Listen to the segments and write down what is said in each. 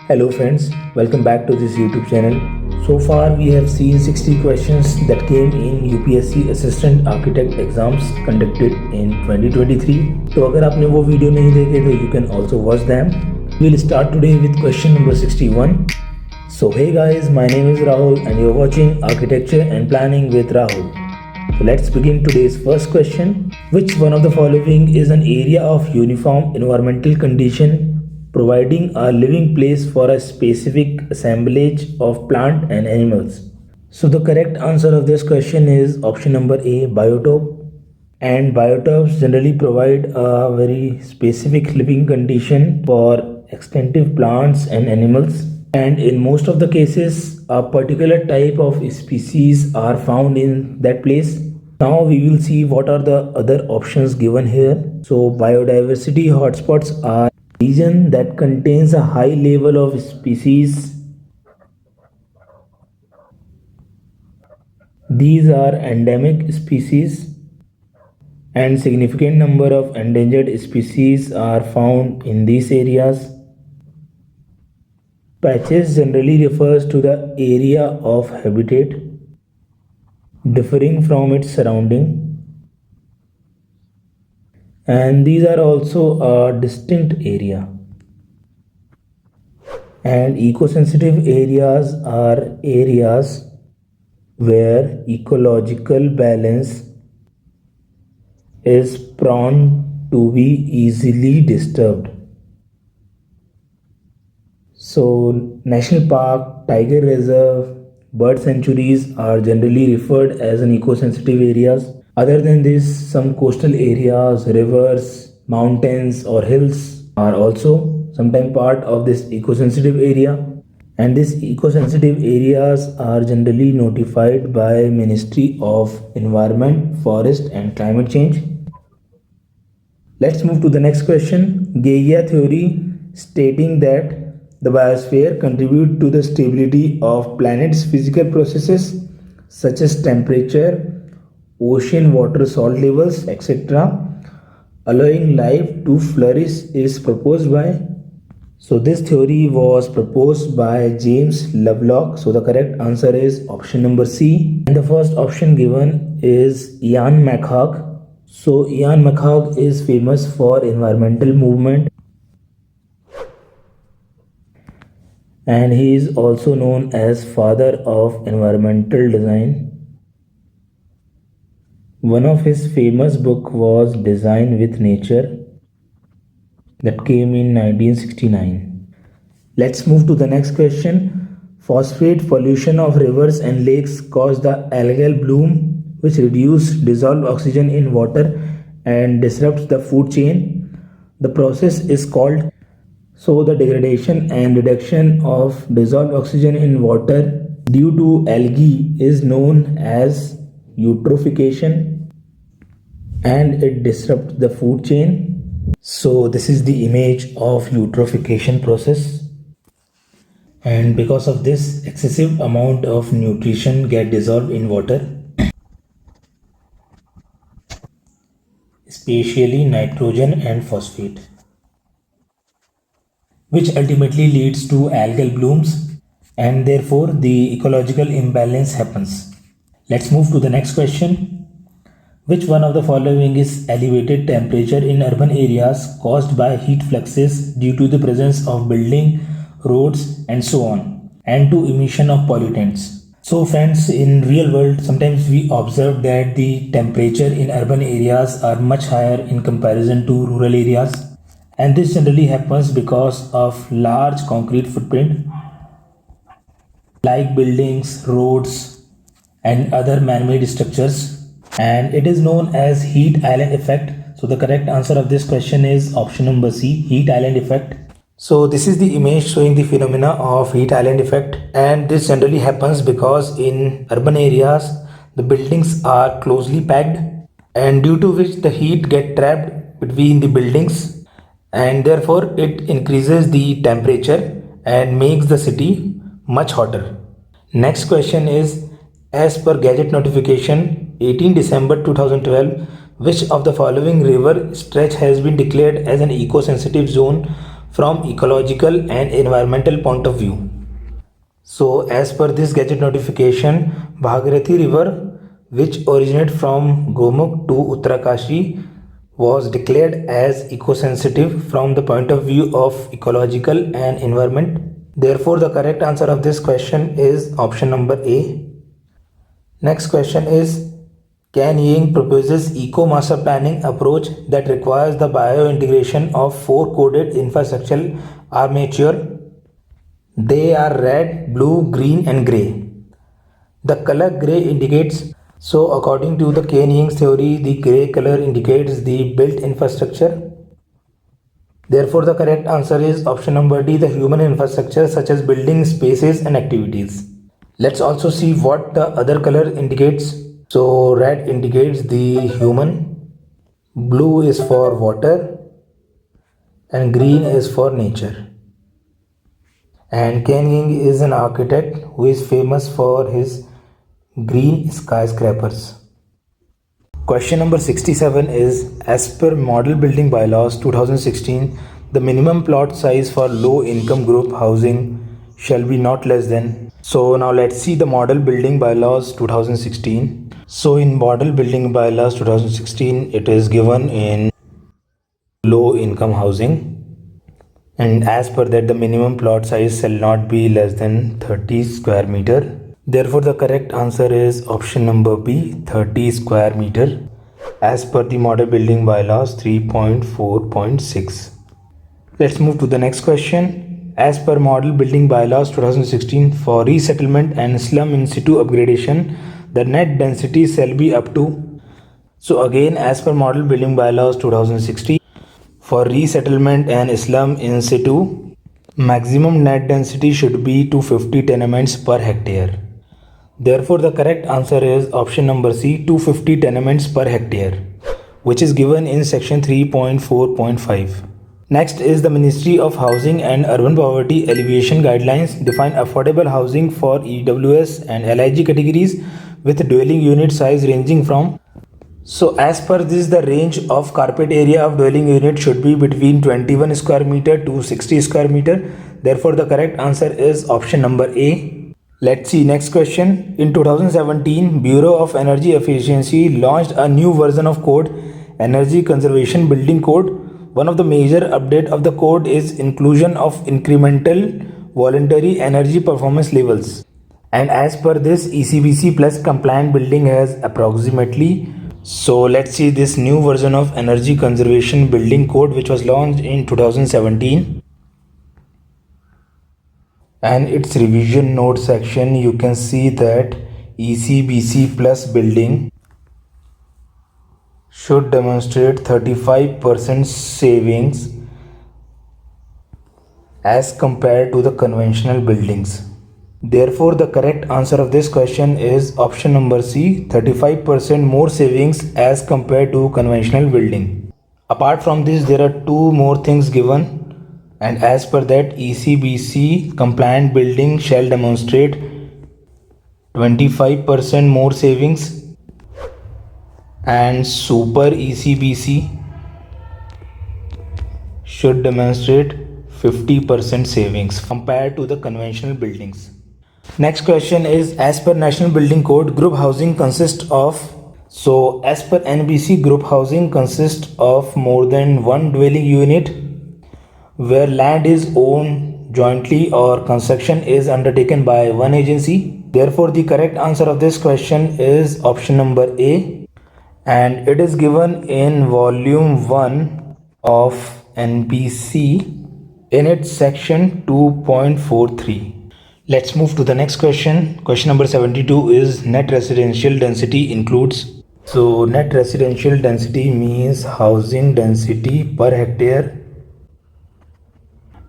Hello friends, welcome back to this YouTube channel. So far we have seen 60 questions that came in UPSC Assistant Architect exams conducted in 2023. तो अगर आपने वो video नहीं देखे तो you can also watch them. We'll start today with question number 61. So hey guys, my name is Rahul and you're watching Architecture and Planning with Rahul. So let's begin today's first question. Which one of the following is an area of uniform environmental condition providing a living place for a specific assemblage of plant and animals? So the correct answer of this question is option number A, biotope. And biotopes generally provide a very specific living condition for extensive plants and animals. And in most of the cases, a particular type of species are found in that place. Now we will see what are the other options given here. So biodiversity hotspots are region that contains a high level of species. These are endemic species and significant number of endangered species are found in these areas. Patches generally refers to the area of habitat differing from its surrounding. And these are also a distinct area. And ecosensitive areas are areas where ecological balance is prone to be easily disturbed. So national park, tiger reserve, bird sanctuaries are generally referred as an ecosensitive areas. Other than this, some coastal areas, rivers, mountains or hills are also sometimes part of this ecosensitive area. And these ecosensitive areas are generally notified by Ministry of Environment, Forest and Climate Change. Let's move to the next question. Gaia theory stating that the biosphere contributes to the stability of planet's physical processes such as temperature, ocean water salt levels, etc., allowing life to flourish is proposed by. So this theory was proposed by James Lovelock. So the correct answer is option number C. And the first option given is Ian McHugh. So Ian McHugh is famous for environmental movement and he is also known as father of environmental design. One of his famous book was Design with Nature that came in 1969. Let's move to the next question. Phosphate pollution of rivers and lakes cause the algal bloom which reduce dissolved oxygen in water and disrupts the food chain. The process is called, so the degradation and reduction of dissolved oxygen in water due to algae is known as eutrophication and it disrupts the food chain. So this is the image of eutrophication process, and because of this excessive amount of nutrition get dissolved in water, especially nitrogen and phosphate, which ultimately leads to algal blooms and therefore the ecological imbalance happens. Let's move to the next question. Which one of the following is elevated temperature in urban areas caused by heat fluxes due to the presence of building, roads and so on, and to emission of pollutants? So friends, in real world sometimes we observe that the temperature in urban areas are much higher in comparison to rural areas, and this generally happens because of large concrete footprint like buildings, roads and other man-made structures, and it is known as heat island effect. So the correct answer of this question is option number C, heat island effect. So this is the image showing the phenomena of heat island effect, and this generally happens because in urban areas the buildings are closely packed and due to which the heat get trapped between the buildings and therefore it increases the temperature and makes the city much hotter. Next question is, as per Gadget notification 18 December 2012, which of the following river stretch has been declared as an eco-sensitive zone from ecological and environmental point of view. So as per this gadget notification, Bhagirathi river, which originates from Gomukh to Uttarakashi, was declared as eco-sensitive from the point of view of ecological and environment. Therefore, the correct answer of this question is option number A. Next question is, Ken Ying proposes eco-master planning approach that requires the bio-integration of four coded infrastructural armature. They are red, blue, green and grey. The color grey indicates, so according to the Ken Ying's theory, the grey color indicates the built infrastructure. Therefore, the correct answer is option number D, the human infrastructure such as buildings, spaces and activities. Let's also see what the other color indicates. So red indicates the human, blue is for water and green is for nature. And Ken Ying is an architect who is famous for his green skyscrapers. Question number 67 is, as per Model Building Bylaws 2016, the minimum plot size for low income group housing shall be not less than. So now let's see the Model Building Bylaws 2016. So in Model Building Bylaws 2016, it is given in low income housing. And as per that, the minimum plot size shall not be less than 30 square meter. Therefore, the correct answer is option number B, 30 square meter, as per the Model Building Bylaws 3.4.6. Let's move to the next question. As per Model Building Bylaws 2016, for resettlement and slum in situ upgradation, the net density shall be up to. So again, as per Model Building Bylaws 2016, for resettlement and slum in situ, maximum net density should be 250 tenements per hectare. Therefore, the correct answer is option number C, 250 tenements per hectare, which is given in section 3.4.5. Next is the Ministry of Housing and Urban Poverty Alleviation Guidelines define affordable housing for EWS and LIG categories with dwelling unit size ranging from. So as per this, the range of carpet area of dwelling unit should be between 21 square meter to 60 square meter. Therefore, the correct answer is option number A. Let's see next question. In 2017, Bureau of Energy Efficiency launched a new version of code, Energy Conservation Building Code. One of the major update of the code is inclusion of incremental voluntary energy performance levels. And as per this, ECBC plus compliant building has approximately. So let's see this new version of Energy Conservation Building Code, which was launched in 2017. And its revision note section, you can see that ECBC plus building should demonstrate 35% savings as compared to the conventional buildings. Therefore, the correct answer of this question is option number C, 35% more savings as compared to conventional building. Apart from this, there are two more things given, and as per that, ECBC compliant building shall demonstrate 25% more savings, and super ECBC should demonstrate 50% savings compared to the conventional buildings. Next question is, as per National Building Code, group housing consists of. So as per NBC, group housing consists of more than one dwelling unit where land is owned jointly or construction is undertaken by one agency. Therefore, the correct answer of this question is option number A, and it is given in volume 1 of NBC in its section 2.43. Let's move to the next question. Question number 72 is, net residential density includes. So net residential density means housing density per hectare,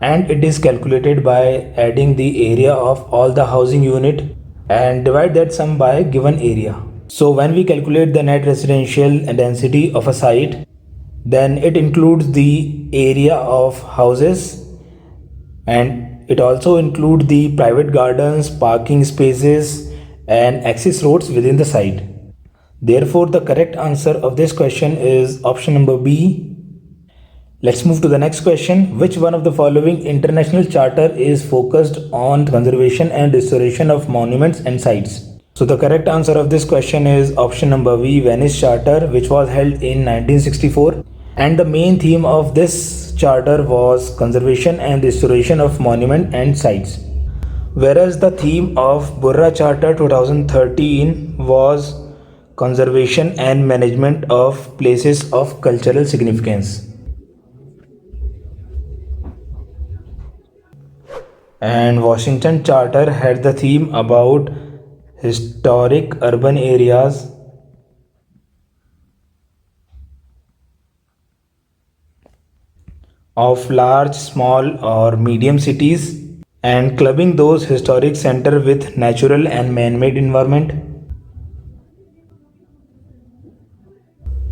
and it is calculated by adding the area of all the housing unit and divide that sum by given area. So when we calculate the net residential density of a site, then it includes the area of houses, and it also includes the private gardens, parking spaces and access roads within the site. Therefore, the correct answer of this question is option number B, Let's move to the next question. Which one of the following international charter is focused on conservation and restoration of monuments and sites? So the correct answer of this question is option number B, Venice Charter, which was held in 1964. And the main theme of this charter was conservation and restoration of monument and sites. Whereas the theme of Burra Charter 2013 was conservation and management of places of cultural significance. And Washington Charter had the theme about historic urban areas of large, small or medium cities and clubbing those historic center with natural and man-made environment.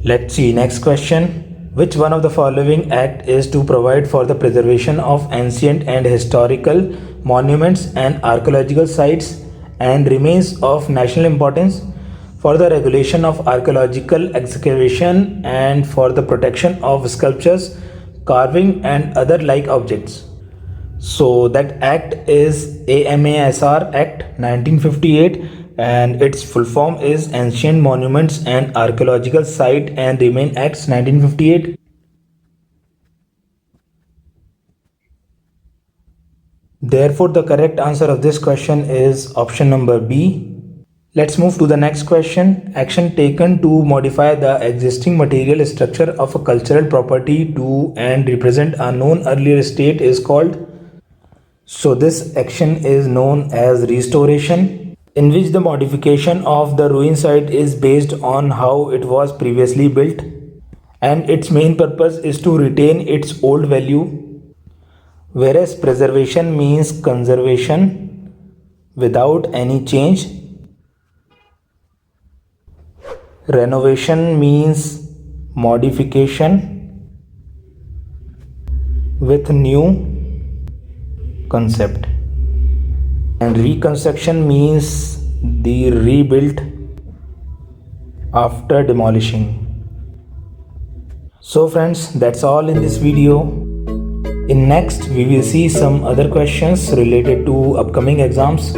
Let's see next question. Which one of the following act is to provide for the preservation of ancient and historical monuments and archaeological sites and remains of national importance, for the regulation of archaeological excavation and for the protection of sculptures, carving and other like objects? So that act is AMASR Act 1958 and its full form is Ancient Monuments and Archaeological Site and Remain Acts 1958. Therefore, the correct answer of this question is option number B. Let's move to the next question. Action taken to modify the existing material structure of a cultural property to and represent a known earlier state is called. So this action is known as restoration, in which the modification of the ruin site is based on how it was previously built, and its main purpose is to retain its old value, whereas preservation means conservation without any change. Renovation means modification with new concept, and reconstruction means the rebuilt after demolishing. So friends, that's all in this video. In next we will see some other questions related to upcoming exams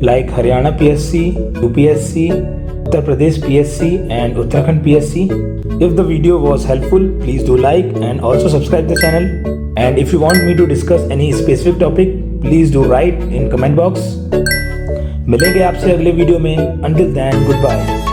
like Haryana PSC, UPSC, Uttar Pradesh PSC and Uttarakhand PSC. If the video was helpful, please do like and also subscribe the channel. And if you want me to discuss any specific topic, please do write in comment box. मिलेंगे आपसे अगले video में. Until then, goodbye.